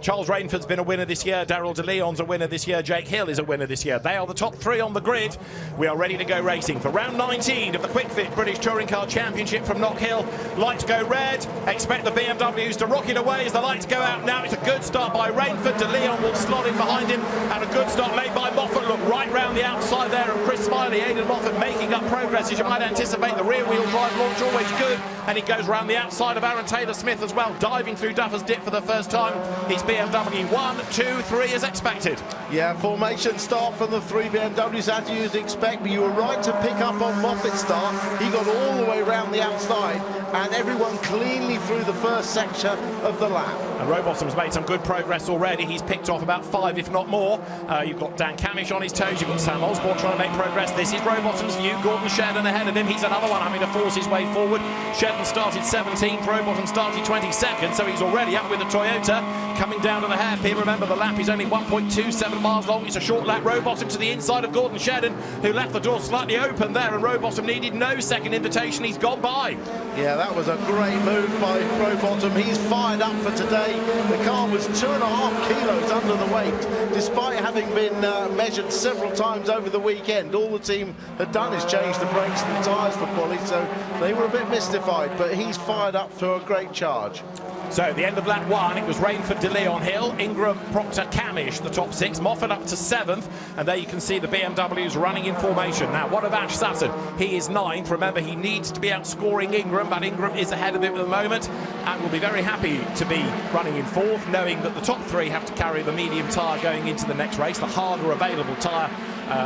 Charles Rainford's been a winner this year, Daryl De Leon's a winner this year, Jake Hill is a winner this year. They are the top 3 on the grid. We are ready to go racing for round 19 of the Quick Fit British Touring Car Championship from Knockhill. Lights go red. Expect the BMWs to rocket away as the lights go out now. It's a good start by Rainford. De Leon will slot in behind him, and a good start made by Moffat. Look right round the outside there, and Chris Smiley, Aidan Moffat making up progress, as you might anticipate. The rear wheel drive launch always good, and he goes round the outside of Aaron Taylor-Smith as well, diving through Duffer's Dip for the first time. He's BMW 1, 2, 3 as expected. Yeah, formation start from the 3 BMWs as you'd expect, but you were right to pick up on Moffat's start. He got all the way around the outside, and everyone cleanly through the first section of the lap. And Rowbottom's made some good progress already. He's picked off about 5, if not more. You've got Dan Camish on his toes. You've got Sam Osborne trying to make progress. This is Rowbottom's view. Gordon Shedden ahead of him. He's another one having to force his way forward. Shedden started 17th. Rowbottom started 22nd, so he's already up with the Toyota. Coming down to the hairpin. Remember, the lap is only 1.27 miles long. It's a short lap. Rowbottom to the inside of Gordon Shedden, who left the door slightly open there, and Rowbottom needed no second invitation. He's gone by. Yeah, that was a great move by Rowbottom. He's fired up for today. The car was 2.5 kilos under the weight, despite having been measured several times over the weekend. All the team had done is change the brakes and the tyres for quali, so they were a bit mystified, but he's fired up for a great charge. So at the end of lap 1, it was Rainford, De Leon, Hill, Ingram, Proctor, Camish, the top 6, Moffat up to 7th, and there you can see the BMWs running in formation. Now, what of Ash Sutton? He is 9th. Remember, he needs to be outscoring Ingram, but Ingram is ahead of him at the moment, and will be very happy to be running in 4th, knowing that the top 3 have to carry the medium tyre going into the next race, the harder available tyre.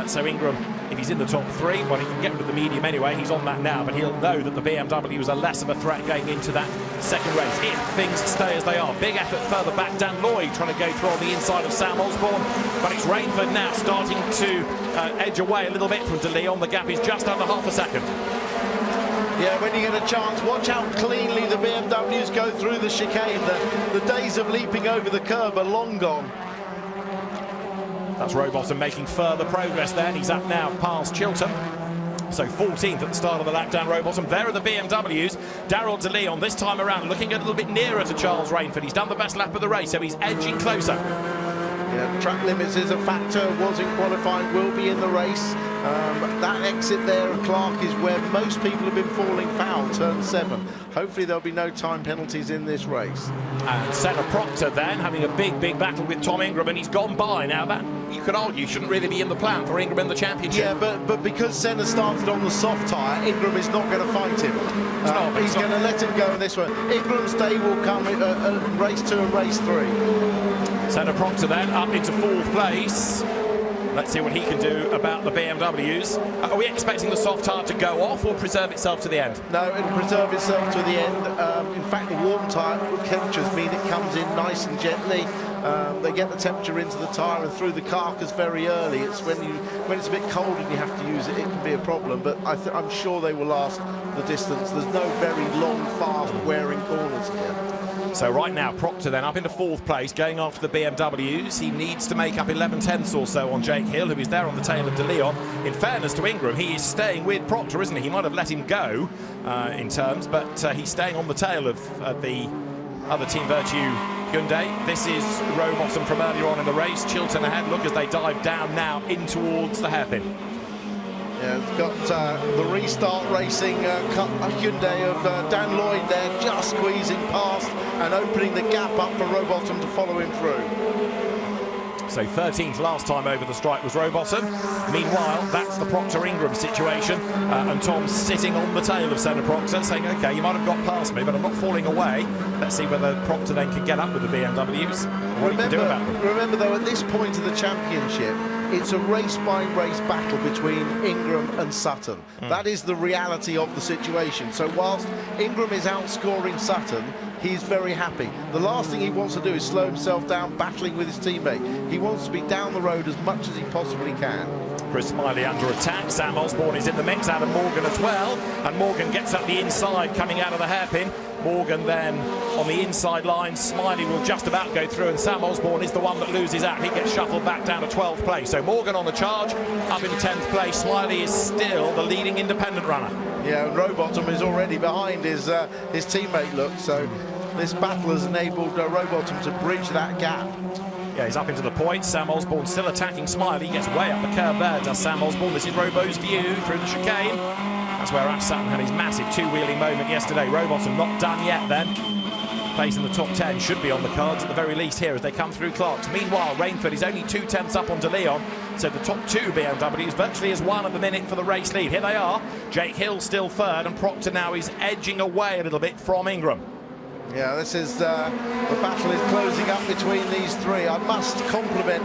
So Ingram, if he's in the top 3, well, he can get rid of the medium anyway. He's on that now, but he'll know that the BMWs are less of a threat going into that second race if things stay as they are. Big effort further back. Dan Lloyd trying to go through on the inside of Sam Osborne, but it's Rainford now starting to edge away a little bit from De Leon. The gap is just under half a second. Yeah, when you get a chance, watch how cleanly the BMWs go through the chicane. The days of leaping over the curb are long gone. That's Rowbottom making further progress then. He's up now past Chiltern. So 14th at the start of the lap down Rowbottom. There are the BMWs. Daryl De Leon this time around looking a little bit nearer to Charles Rainford. He's done the best lap of the race, so he's edging closer. Yeah, track limits is a factor. Was in qualifying, will be in the race. That exit there of Clark is where most people have been falling foul, turn 7. Hopefully there'll be no time penalties in this race. And Senna Proctor then having a big battle with Tom Ingram, and he's gone by. Now that, you could argue, shouldn't really be in the plan for Ingram in the championship. Yeah, but because Senna started on the soft tyre, Ingram is not going to fight him. He's going to let him go in this one. Ingram's day will come in race 2 and race 3. Senna Proctor then up into 4th place. Let's see what he can do about the BMWs. Are we expecting the soft tyre to go off or preserve itself to the end? No, it'll preserve itself to the end. In fact, the warm tyre temperatures mean it comes in nice and gently. They get the temperature into the tyre and through the carcass very early. It's when it's a bit cold and you have to use it, it can be a problem. But I'm sure they will last the distance. There's no very long, fast wearing corners here. So right now, Proctor then up into 4th place, going after the BMWs. He needs to make up 11/10ths or so on Jake Hill, who is there on the tail of De Leon. In fairness to Ingram, he is staying with Proctor, isn't he? He might have let him go in terms, but he's staying on the tail of the other Team Virtue Hyundai. This is Rowbottom from earlier on in the race. Chiltern ahead, look as they dive down now in towards the hairpin. Yeah, it's got the restart racing Hyundai of Dan Lloyd there, just squeezing past and opening the gap up for Rowbottom to follow him through. So 13th last time over the stripe was Rowbottom. Meanwhile, that's the Proctor-Ingram situation, and Tom's sitting on the tail of Senna Proctor, saying, OK, you might have got past me, but I'm not falling away. Let's see whether Proctor then can get up with the BMWs. What he can do about them. Remember, though, at this point of the championship, it's a race-by-race battle between Ingram and Sutton. That is the reality of the situation. So whilst Ingram is outscoring Sutton, he's very happy. The last thing he wants to do is slow himself down battling with his teammate. He wants to be down the road as much as he possibly can. Chris Smiley under attack. Sam Osborne is in the mix, Adam Morgan as well. And Morgan gets up the inside coming out of the hairpin. Morgan then on the inside line. Smiley will just about go through, and Sam Osborne is the one that loses out. He gets shuffled back down to 12th place. So Morgan on the charge, up in 10th place. Smiley is still the leading independent runner. Yeah, Rowbottom is already behind his teammate, look, so this battle has enabled Rowbottom to bridge that gap. Yeah, he's up into the point. Sam Osborne still attacking Smiley. He gets way up the curve there, does Sam Osborne. This is Robo's view through the chicane. That's where Ash Sutton had his massive two-wheeling moment yesterday. Rowbottom not done yet then. Place in the top 10 should be on the cards at the very least here as they come through Clarks. Meanwhile, Rainford is only 2/10 up on De Leon, so the top two BMWs virtually as one at the minute for the race lead. Here they are. Jake Hill still third, and Proctor now is edging away a little bit from Ingram. Yeah, this is the battle is closing up between these three. I must compliment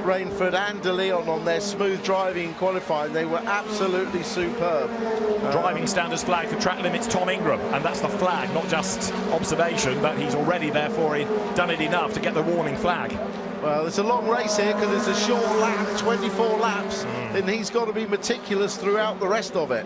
Rainford and De Leon on their smooth driving in qualifying. They were absolutely superb. Driving standards flag for track limits, Tom Ingram, and that's the flag, not just observation, but he's already therefore done it enough to get the warning flag. Well, it's a long race here because it's a short lap, 24 laps, and he's got to be meticulous throughout the rest of it.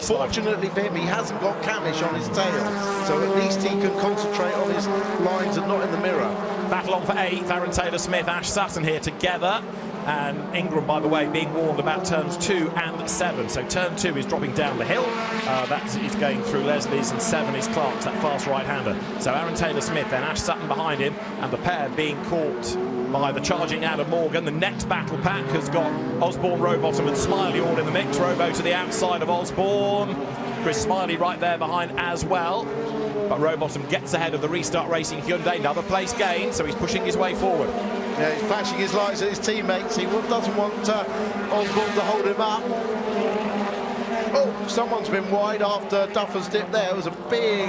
Fortunately for him, he hasn't got Camish on his tail, so at least he can concentrate on his lines and not in the mirror. Battle on for 8th, Aaron Taylor-Smith, Ash Sutton here together. And Ingram, by the way, being warned about turns 2 and 7. So turn 2 is dropping down the hill. That is going through Leslie's, and 7 is Clark's, that fast right-hander. So Aaron Taylor-Smith, then Ash Sutton behind him, and the pair being caught by the charging Adam Morgan. The next battle pack has got Osborne, Rowbottom and Smiley all in the mix. Robo to the outside of Osborne. Chris Smiley right there behind as well. But Rowbottom gets ahead of the Restart Racing Hyundai. Another place gain, so he's pushing his way forward. Yeah, he's flashing his lights at his teammates. He doesn't want Osborne to hold him up. Oh, someone's been wide after Duffer's dip there. It was a big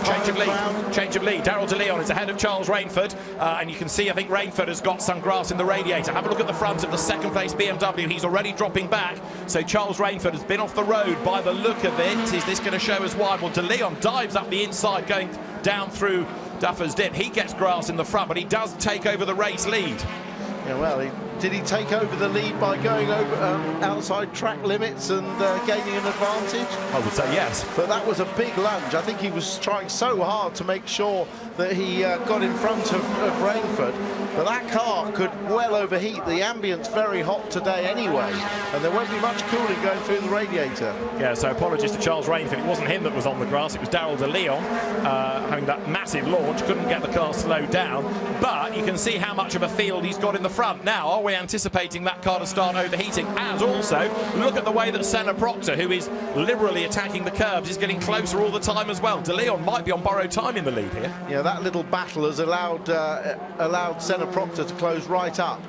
change of lead. Daryl De Leon is ahead of Charles Rainford, and you can see I think Rainford has got some grass in the radiator. Have a look at the front of the second place BMW. He's already dropping back, so Charles Rainford has been off the road by the look of it. Is this going to show as wide? Well, De Leon dives up the inside going down through Duffer's dip. He gets grass in the front, but he does take over the race lead. Yeah, well, did he take over the lead by going over outside track limits and gaining an advantage? I would say yes. But that was a big lunge. I think he was trying so hard to make sure that he got in front of Rainford. But that car could well overheat. The ambient's very hot today anyway, and there won't be much cooling going through the radiator. Yeah, so apologies to Charles Rainford. It wasn't him that was on the grass, it was Daryl De Leon having that massive launch, couldn't get the car slowed down. But you can see how much of a field he's got in the front. Now, are we anticipating that car to start overheating? As also, look at the way that Senna Proctor, who is liberally attacking the curbs, is getting closer all the time as well. De Leon might be on borrowed time in the lead here. Yeah, that little battle has allowed Senna Proctor to close right up.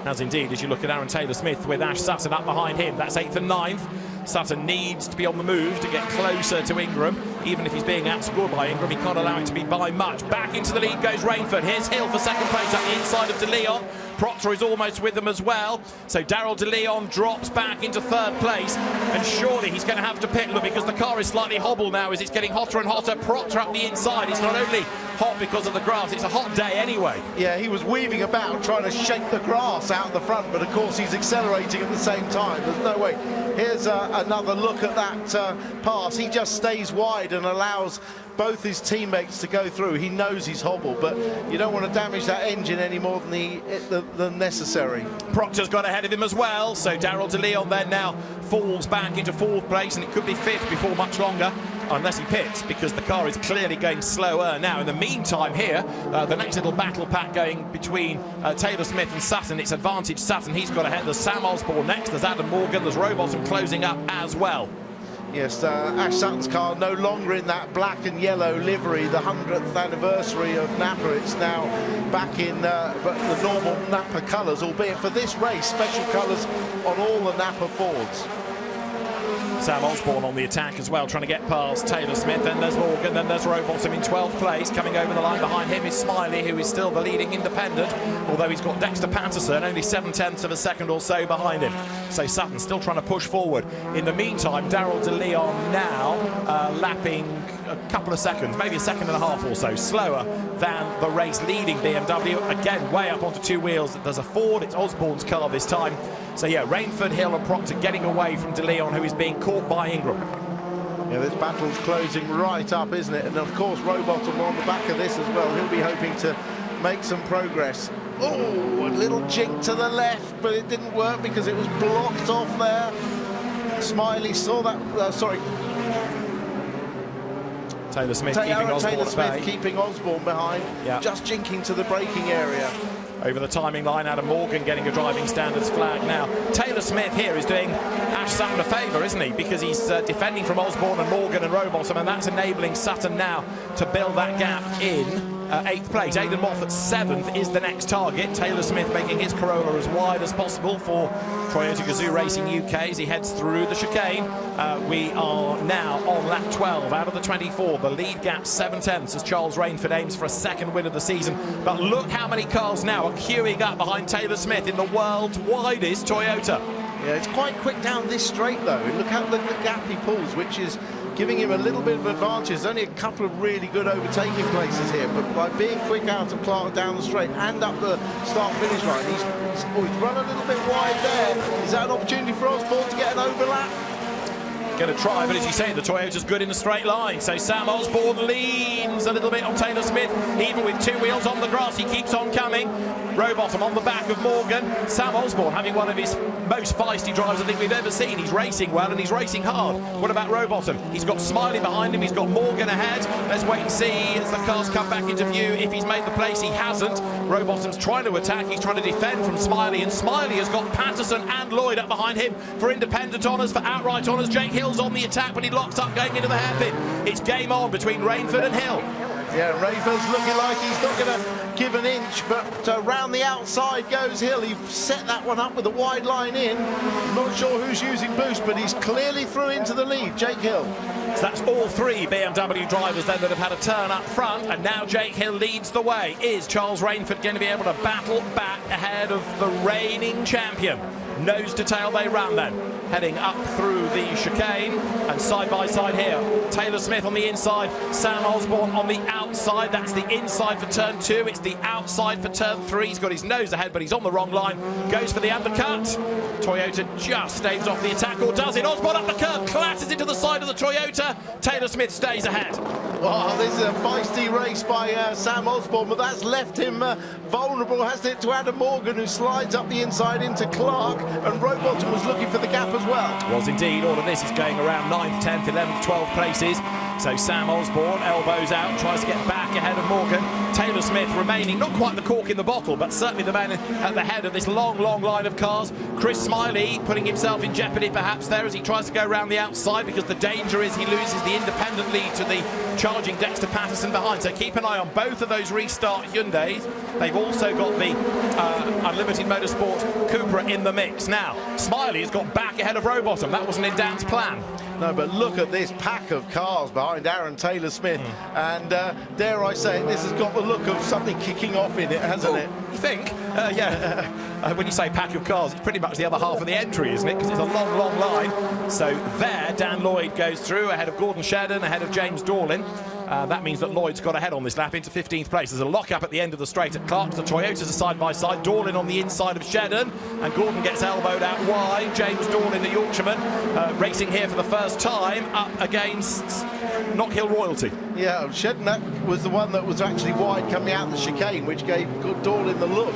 As indeed, as you look at Aaron Taylor-Smith with Ash Sutton up behind him. That's 8th and 9th. Sutton needs to be on the move to get closer to Ingram. Even if he's being outscored by Ingram, he can't allow it to be by much. Back into the lead goes Rainford. Here's Hill for second place up the inside of De Leon. Proctor is almost with them as well. So Daryl De Leon drops back into third place. And surely he's going to have to pit because the car is slightly hobbled now as it's getting hotter and hotter. Proctor up the inside. It's not only hot because of the grass, it's a hot day anyway. Yeah, he was weaving about trying to shake the grass out the front, but of course he's accelerating at the same time. There's no way. Here's another look at that pass. He just stays wide and allows both his teammates to go through. He knows he's hobbled, but you don't want to damage that engine any more than necessary. Proctor's got ahead of him as well, so Daryl De Leon then now falls back into 4th place, and it could be 5th before much longer, unless he pits, because the car is clearly going slower now. In the meantime here, the next little battle pack going between Taylor-Smith and Sutton. It's advantage Sutton. He's got ahead. There's Sam Osborne next. There's Adam Morgan. There's Rowbottom closing up as well. Yes, Ash Sutton's car no longer in that black and yellow livery, the 100th anniversary of Napa. It's now back in the normal Napa colours, albeit for this race, special colours on all the Napa Fords. Sam Osborne on the attack as well, trying to get past Taylor-Smith. Then there's Morgan, then there's Rowbottom in 12th place. Coming over the line behind him is Smiley, who is still the leading independent, although he's got Dexter Patterson only 7/10 of a second or so behind him. So Sutton still trying to push forward. In the meantime, Daryl De Leon now lapping a couple of seconds, maybe a second and a half or so, slower than the race-leading BMW. Again, way up onto two wheels. There's a Ford, it's Osborne's car this time. So yeah, Rainford, Hill and Proctor getting away from De Leon, who is being caught by Ingram. Yeah, this battle's closing right up, isn't it? And of course, Rowbottom on the back of this as well. He'll be hoping to make some progress. Oh, a little jink to the left, but it didn't work because it was blocked off there. Smiley saw that, Taylor Smith keeping Osborne behind, just jinking to the braking area. Over the timing line, Adam Morgan getting a driving standards flag now. Taylor Smith here is doing Ash Sutton a favour, isn't he? Because he's defending from Osborne and Morgan and Rowbottom, and that's enabling Sutton now to build that gap in 8th place. Aidan Moffat 7th is the next target. Taylor Smith making his Corolla as wide as possible for Toyota Gazoo Racing UK as he heads through the chicane. We are now on lap 12 out of the 24. The lead gap 7/10 as Charles Rainford aims for a second win of the season. But look how many cars now are queuing up behind Taylor Smith in the world's widest Toyota. Yeah, it's quite quick down this straight though. Look at the gap he pulls, which is giving him a little bit of advantage. There's only a couple of really good overtaking places here, but by being quick out of Clark down the straight and up the start-finish line, he's run a little bit wide there. Is that an opportunity for Osborne to get an overlap? Going to try, but as you say, the Toyota's good in a straight line. So Sam Osborne leans a little bit on Taylor Smith, even with 2 wheels on the grass. He keeps on coming. Rowbottom on the back of Morgan. Sam Osborne having one of his most feisty drives I think we've ever seen. He's racing well and he's racing hard. What about Rowbottom? He's got Smiley behind him. He's got Morgan ahead. Let's wait and see as the cars come back into view if he's made the place. He hasn't. Rowbottom's trying to attack. He's trying to defend from Smiley, and Smiley has got Patterson and Lloyd up behind him for independent honours, for outright honours. Jake Hill's on the attack, but he locks up going into the hairpin. It's game on between Rainford and Hill. Yeah, Rainford's looking like he's not going to give an inch, but around the outside goes Hill. He set that one up with a wide line in. Not sure who's using boost, but he's clearly through into the lead, Jake Hill. So that's all 3 BMW drivers then that have had a turn up front, and now Jake Hill leads the way. Is Charles Rainford going to be able to battle back ahead of the reigning champion? Nose to tail they run then, heading up through the chicane, and side by side here, Taylor Smith on the inside, Sam Osborne on the outside. That's the inside for turn 2, it's the outside for turn 3. He's got his nose ahead, but he's on the wrong line, goes for the undercut. Toyota just staves off the attack, or does it? Osborne up the curb, clashes into the side of the Toyota. Taylor Smith stays ahead. Wow, this is a feisty race by Sam Osborne, but that's left him vulnerable, hasn't it, to Adam Morgan, who slides up the inside into Clark, and Rowbottom was looking for the gap as well. Was indeed. All of this is going around 9th, 10th, 11th, 12th places. So Sam Osborne, elbows out, tries to get back ahead of Morgan. Taylor Smith remaining, not quite the cork in the bottle, but certainly the man at the head of this long, long line of cars. Chris Smiley putting himself in jeopardy perhaps there as he tries to go around the outside, because the danger is he loses the independent lead to the charging Dexter Patterson behind. So keep an eye on both of those restart Hyundais. They've also got the Unlimited Motorsport Cupra in the mix. Now, Smiley has got back ahead of Rowbottom. That wasn't in Dan's plan. No, but look at this pack of cars behind Aaron Taylor Smith, and dare I say it, this has got the look of something kicking off in it, hasn't it? You think? Yeah. When you say pack of cars, it's pretty much the other half of the entry, isn't it? Because it's a long, long line. So there, Dan Lloyd goes through ahead of Gordon Shedden, ahead of James Dorlin. That means that Lloyd's got ahead on this lap into 15th place. There's a lock-up at the end of the straight at Clark's. The Toyotas are side-by-side. Dorlin on the inside of Shedden, and Gordon gets elbowed out wide. James Dorlin, the Yorkshireman, racing here for the first time up against Knockhill Royalty. Yeah, Shedden, that was the one that was actually wide coming out the chicane, which gave Dorlin the look.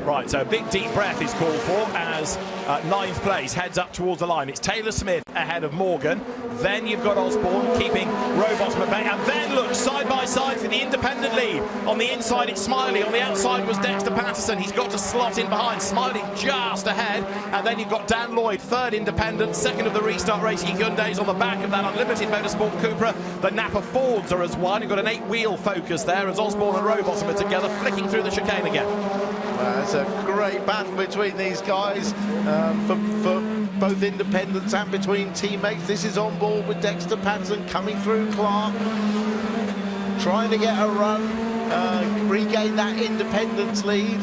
Right, so a big deep breath is called for as 9th place heads up towards the line. It's Taylor Smith ahead of Morgan. Then you've got Osborne keeping Rowbottom at bay. And then look, side by side for the independent lead. On the inside it's Smiley. On the outside was Dexter Patterson. He's got to slot in behind. Smiley just ahead. And then you've got Dan Lloyd, 3rd independent, 2nd of the restart racing Hyundais on the back of that Unlimited Motorsport Cupra. The Napa Fords are as one. You've got an 8-wheel focus there as Osborne and Rowbottom are together, flicking through the chicane again. It's a great battle between these guys for both independents and between teammates. This is on board with Dexter Patterson coming through Clark, trying to get a run, regain that independence lead.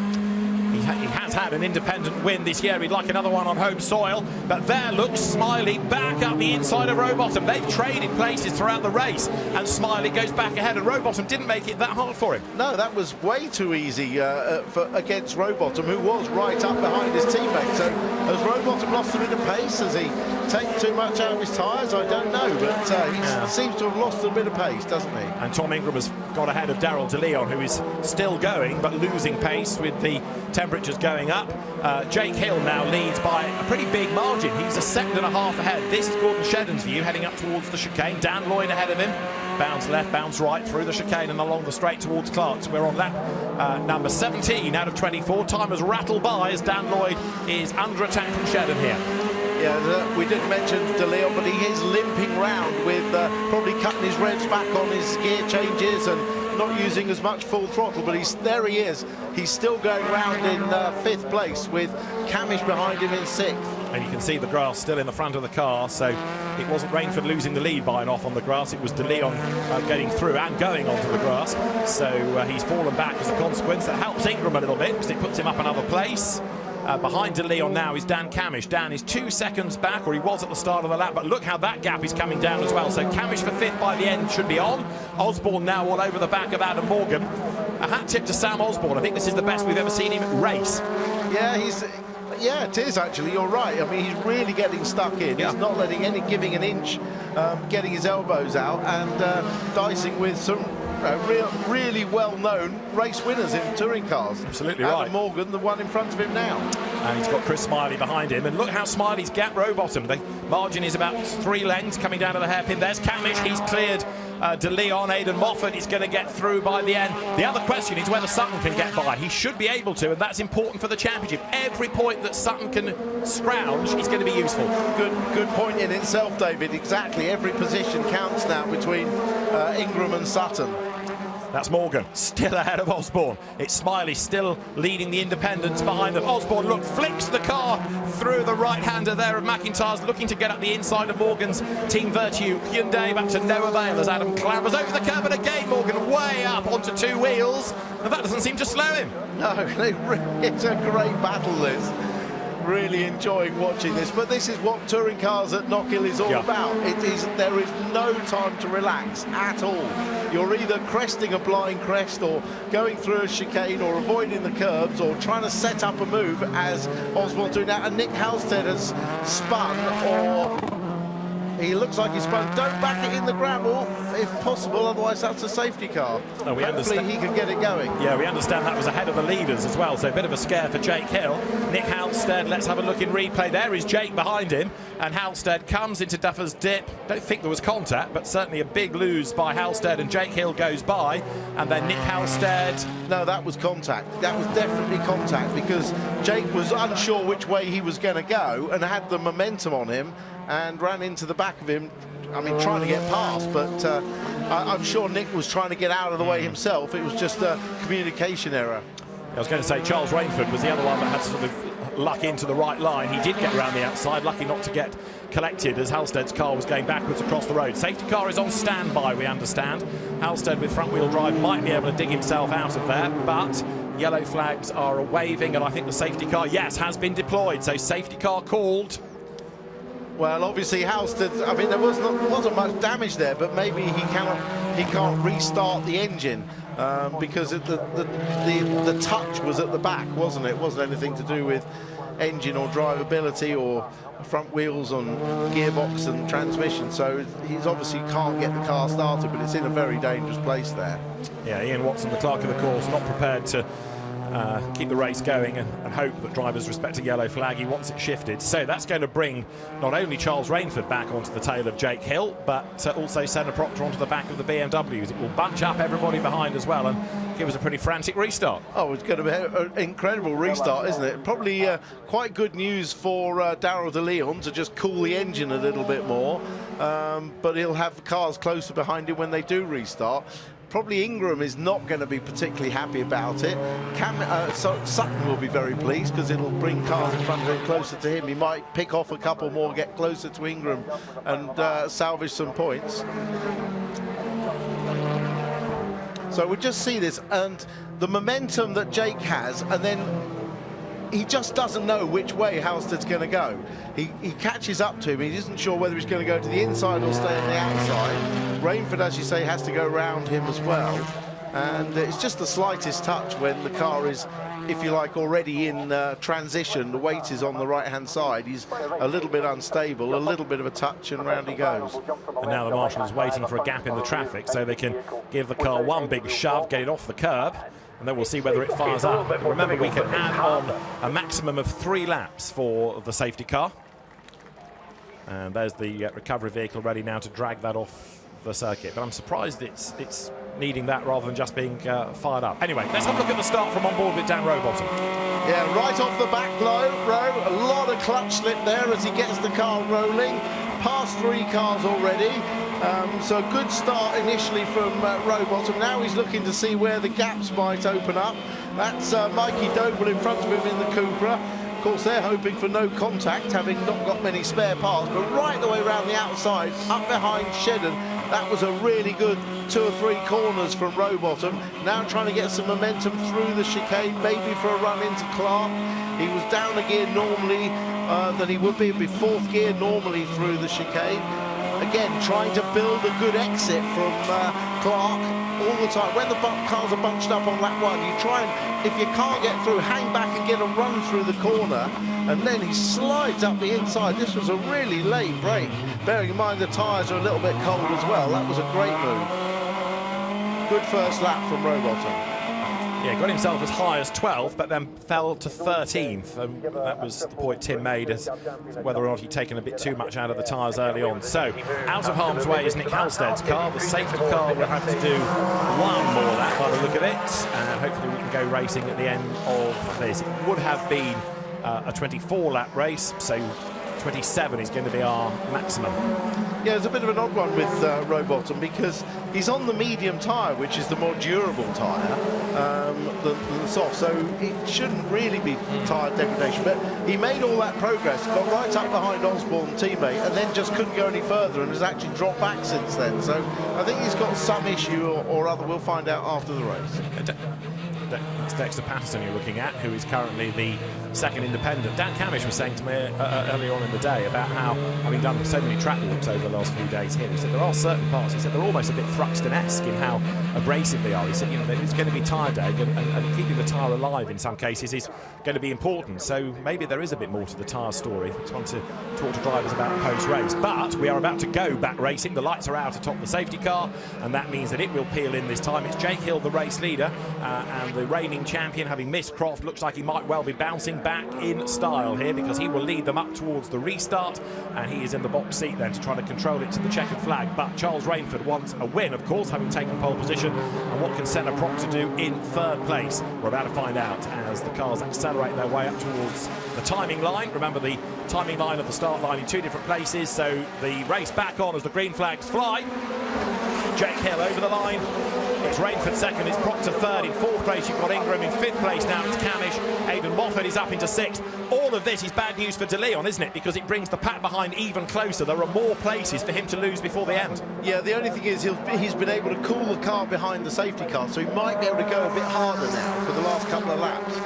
He has had an independent win this year. He'd like another one on home soil. But there looks Smiley back up the inside of Rowbottom. They've traded places throughout the race, and Smiley goes back ahead, and Rowbottom didn't make it that hard for him. No, that was way too easy against Rowbottom, who was right up behind his teammate. So has Rowbottom lost a bit of pace? Has he taken too much out of his tyres? I don't know, but he seems to have lost a bit of pace, doesn't he? And Tom Ingram has got ahead of Daryl De Leon, who is still going but losing pace with the temporary temperatures going up. Jake Hill now leads by a pretty big margin. He's a second and a half ahead. This is Gordon Shedden's view, heading up towards the chicane. Dan Lloyd ahead of him. Bounce left, bounce right through the chicane and along the straight towards Clark's. We're on lap number 17 out of 24. Time has rattled by as Dan Lloyd is under attack from Shedden here. Yeah, we didn't mention De Leon, but he is limping round with probably cutting his revs back on his gear changes and not using as much full throttle, but there he is. He's still going round in 5th place with Camish behind him in 6th. And you can see the grass still in the front of the car, so it wasn't Rainford losing the lead by an off on the grass, it was De Leon getting through and going onto the grass. So he's fallen back as a consequence. That helps Ingram a little bit because it puts him up another place. Behind De Leon now is Dan Camish. Dan is 2 seconds back, or he was at the start of the lap, but look how that gap is coming down as well. So Camish for 5th by the end should be on. Osborne now all over the back of Adam Morgan. A hat tip to Sam Osborne. I think this is the best we've ever seen him race. Yeah, it is actually. You're right. I mean, he's really getting stuck in. Yeah. He's not letting giving an inch, getting his elbows out and dicing with some really well-known race winners in touring cars. Absolutely Adam right. Morgan, the one in front of him now. And he's got Chris Smiley behind him. And look how Smiley's gap row bottom. The margin is about 3 lengths coming down to the hairpin. There's Camish. He's cleared De Leon. Aidan Moffat is going to get through by the end. The other question is whether Sutton can get by. He should be able to, and that's important for the championship. Every point that Sutton can scrounge is going to be useful. Good point in itself, David. Exactly. Every position counts now between Ingram and Sutton. That's Morgan, still ahead of Osborne. It's Smiley still leading the independents behind them. Osborne, look, flicks the car through the right-hander there of McIntyre's, looking to get up the inside of Morgan's Team Virtue Hyundai, back to no avail as Adam clambers over the curb, and again Morgan way up onto 2 wheels, and that doesn't seem to slow him. No, it's a great battle, this. Really enjoying watching this, but this is what touring cars at Knockhill is all about. There is no time to relax at all. You're either cresting a blind crest or going through a chicane or avoiding the curbs or trying to set up a move as Osborne's doing that, and Nick Halstead has spun, or he looks like he's spun. Don't back it in the gravel if possible, otherwise that's a safety car. No, Hopefully he can get it going. Yeah, we understand that was ahead of the leaders as well, so a bit of a scare for Jake Hill. Nick Halstead, let's have a look in replay. There is Jake behind him, and Halstead comes into Duffer's Dip. Don't think there was contact, but certainly a big lose by Halstead, and Jake Hill goes by, and then Nick Halstead. No, that was contact. That was definitely contact, because Jake was unsure which way he was going to go and had the momentum on him and ran into the back of him, I mean, trying to get past, but I'm sure Nick was trying to get out of the way himself. It was just a communication error. I was going to say Charles Rainford was the other one that had sort of luck into the right line. He did get around the outside, lucky not to get collected as Halstead's car was going backwards across the road. Safety car is on standby, we understand. Halstead with front-wheel drive might be able to dig himself out of there, but yellow flags are waving, and I think the safety car, yes, has been deployed. So safety car called. Well, obviously Halstead, I mean, there wasn't much damage there, but maybe he can't restart the engine because the touch was at the back, wasn't it? It wasn't anything to do with engine or drivability or front wheels on gearbox and transmission, so he's obviously can't get the car started, but it's in a very dangerous place there. Yeah, Ian Watson, the clerk of the course, not prepared to keep the race going and hope that drivers respect a yellow flag. He wants it shifted. So that's going to bring not only Charles Rainford back onto the tail of Jake Hill, but also Senna Proctor onto the back of the BMWs. It will bunch up everybody behind as well and give us a pretty frantic restart. Oh, it's going to be an incredible restart, isn't it? Probably quite good news for Darryl De Leon to just cool the engine a little bit more, but he'll have the cars closer behind him when they do restart. Probably Ingram is not going to be particularly happy about it. Sutton will be very pleased because it'll bring cars in front of him closer to him. He might pick off a couple more, get closer to Ingram and salvage some points. So we just see this and the momentum that Jake has, and then he just doesn't know which way Halstead's going to go. He catches up to him. He isn't sure whether he's going to go to the inside or stay on the outside. Rainford, as you say, has to go around him as well. And it's just the slightest touch when the car is, if you like, already in transition. The weight is on the right-hand side. He's a little bit unstable, a little bit of a touch, and round he goes. And now the marshal is waiting for a gap in the traffic so they can give the car one big shove, get it off the curb. and then we'll see whether it fires up. Remember, we can add on a maximum of 3 laps for the safety car. And there's the recovery vehicle ready now to drag that off the circuit. But I'm surprised it's needing that rather than just being fired up. Anyway, let's have a look at the start from on board with Dan Rowbottom. Yeah, right off the back row, a lot of clutch slip there as he gets the car rolling. Past 3 cars already. So a good start initially from Rowbottom. Now he's looking to see where the gaps might open up. That's Mikey Doble in front of him in the Cupra. Of course, they're hoping for no contact, having not got many spare parts, but right the way around the outside, up behind Shedden, that was a really good 2 or 3 corners from Rowbottom. Now trying to get some momentum through the chicane, maybe for a run into Clark. He was down a gear normally than he would be, it'd be 4th gear normally through the chicane. Again, trying to build a good exit from Clark all the time. When the cars are bunched up on lap 1, you try and, if you can't get through, hang back and get a run through the corner, and then he slides up the inside. This was a really late break, bearing in mind the tyres are a little bit cold as well. That was a great move. Good first lap from Rowbottom. Yeah, got himself as high as 12th, but then fell to 13th. And that was the point Tim made, as whether or not he'd taken a bit too much out of the tyres early on. So, out of harm's way is Nick Halstead's car. The safety car will have to do 1 more lap by the look of it. And hopefully we can go racing at the end of this. It would have been a 24-lap race, so 27 is going to be our maximum. Yeah, it's a bit of an odd one with Rowbottom because he's on the medium tyre, which is the more durable tyre than the soft, so it shouldn't really be tyre degradation. But he made all that progress, got right up behind Osborne's teammate, and then just couldn't go any further and has actually dropped back since then. So I think he's got some issue or other. We'll find out after the race. It's Dexter Patterson you're looking at, who is currently the 2nd independent. Dan Camish was saying to me earlier on in the day about how, having done so many track walks over the last few days here, he said there are certain parts, he said they're almost a bit Thruxton-esque in how abrasive they are. He said, you know, there's going to be tyre deg, and keeping the tyre alive in some cases is going to be important. So maybe there is a bit more to the tyre story. I just want to talk to drivers about post-race. But we are about to go back racing. The lights are out atop the safety car, and that means that it will peel in this time. It's Jake Hill, the race leader, and the reigning champion, having missed Croft, looks like he might well be bouncing back in style here, because he will lead them up towards the restart, and he is in the box seat then to try to control it to the checkered flag. But Charles Rainford wants a win, of course, having taken pole position, and what can Senna Proctor do in 3rd place? We're about to find out as the cars accelerate their way up towards the timing line. Remember, the timing line of the start line in 2 different places, so the race back on as the green flags fly. Jake Hill over the line. It's Rainford 2nd, it's Proctor 3rd. In 4th place, you've got Ingram. In 5th place now, it's Camish. Aidan Moffat is up into 6th. All of this is bad news for De Leon, isn't it? Because it brings the pack behind even closer. There are more places for him to lose before the end. Yeah, the only thing is he's been able to cool the car behind the safety car, so he might be able to go a bit harder now for the last couple of laps.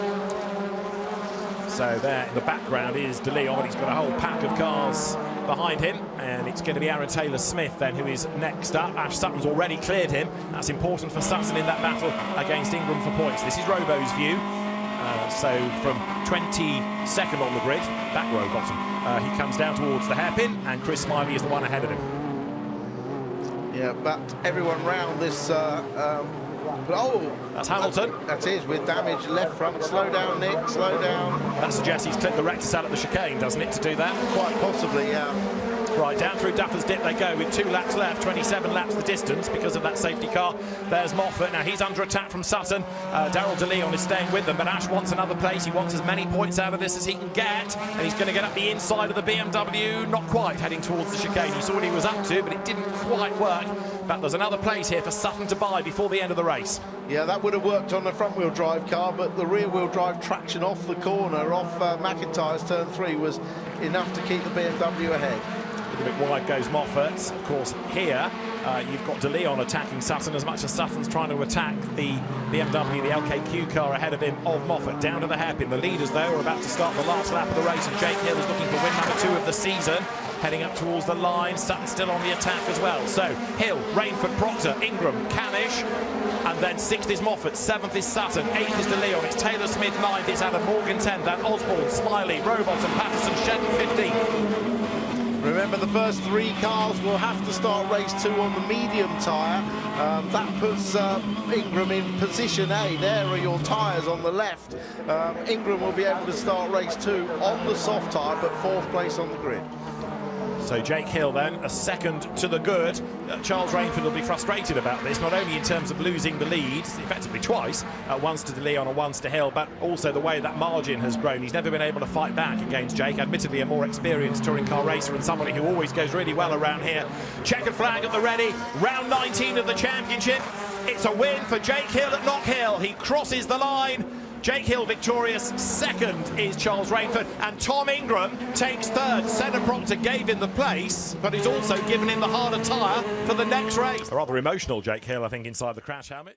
So there in the background is De Leon. He's got a whole pack of cars behind him, and it's going to be Aaron Taylor-Smith then who is next up. Ash Sutton's already cleared him. That's important for Sutton in that battle against Ingram for points. This is Robo's view. So from 22nd on the grid, back row bottom, he comes down towards the hairpin, and Chris Smiley is the one ahead of him. Yeah, but everyone round this that's Hamilton. That is, with damage left front. Slow down, Nick, slow down. That suggests he's clipped the rectus out of the chicane, doesn't it, to do that? Quite possibly, yeah. Right, down through Duffer's Dip they go with 2 laps left, 27 laps the distance because of that safety car. There's Moffat. Now he's under attack from Sutton. Daryl De Leon is staying with them, but Ash wants another place. He wants as many points out of this as he can get, and he's going to get up the inside of the BMW. Not quite, heading towards the chicane. He saw what he was up to, but it didn't quite work. But there's another place here for Sutton to buy before the end of the race. Yeah, that would have worked on the front-wheel drive car, but the rear-wheel drive traction off the corner, off McIntyre's turn 3, was enough to keep the BMW ahead. A little bit wide goes Moffat. Of course, here you've got De Leon attacking Sutton as much as Sutton's trying to attack the BMW, the LKQ car ahead of him of Moffat. Down to the hairpin. The leaders, though, are about to start the last lap of the race, and Jake Hill is looking for win number 2 of the season. Heading up towards the line. Sutton still on the attack as well. So, Hill, Rainford, Proctor, Ingram, Camish, and then 6th is Moffat, 7th is Sutton, 8th is De Leon, it's Taylor-Smith 9th, it's Adam Morgan 10th, then Osborne, Smiley, Rowbottom, Patterson, Shedden 15th. Remember, the first 3 cars will have to start race 2 on the medium tyre. That puts Ingram in position A. There are your tyres on the left. Ingram will be able to start race 2 on the soft tyre, but 4th place on the grid. So Jake Hill then, a second to the good. Charles Rainford will be frustrated about this, not only in terms of losing the lead, effectively twice, once to De Leon and once to Hill, but also the way that margin has grown. He's never been able to fight back against Jake, admittedly a more experienced touring car racer and somebody who always goes really well around here. Checkered flag at the ready, round 19 of the championship. It's a win for Jake Hill at Knockhill. He crosses the line. Jake Hill victorious, second is Charles Rainford, and Tom Ingram takes third. Senna Proctor gave him the place, but he's also given him the harder tyre for the next race. A rather emotional Jake Hill, I think, inside the crash helmet.